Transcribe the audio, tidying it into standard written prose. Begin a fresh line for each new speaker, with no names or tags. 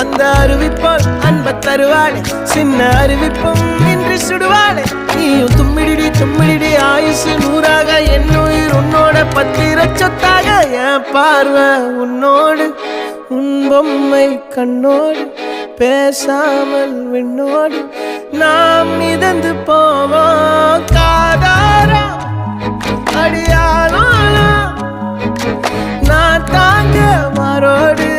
அந்த அறிவிப்போல் அன்ப தருவாளே சின்ன அறிவிப்பும் இன்று சுடுவாளே நீயும் தும்மிடி தும்மிடி ஆயுசு நூறாக என் உயிர் உன்னோட பத்திர சொத்தாக என் பார்வை உன்னோடு உன் பொம்மை கண்ணோடு பேசாமல் விண்ணோடு நாம் மிதந்து போவோம் காதாரா அடியாளோ நான் தாங்க மாறோடு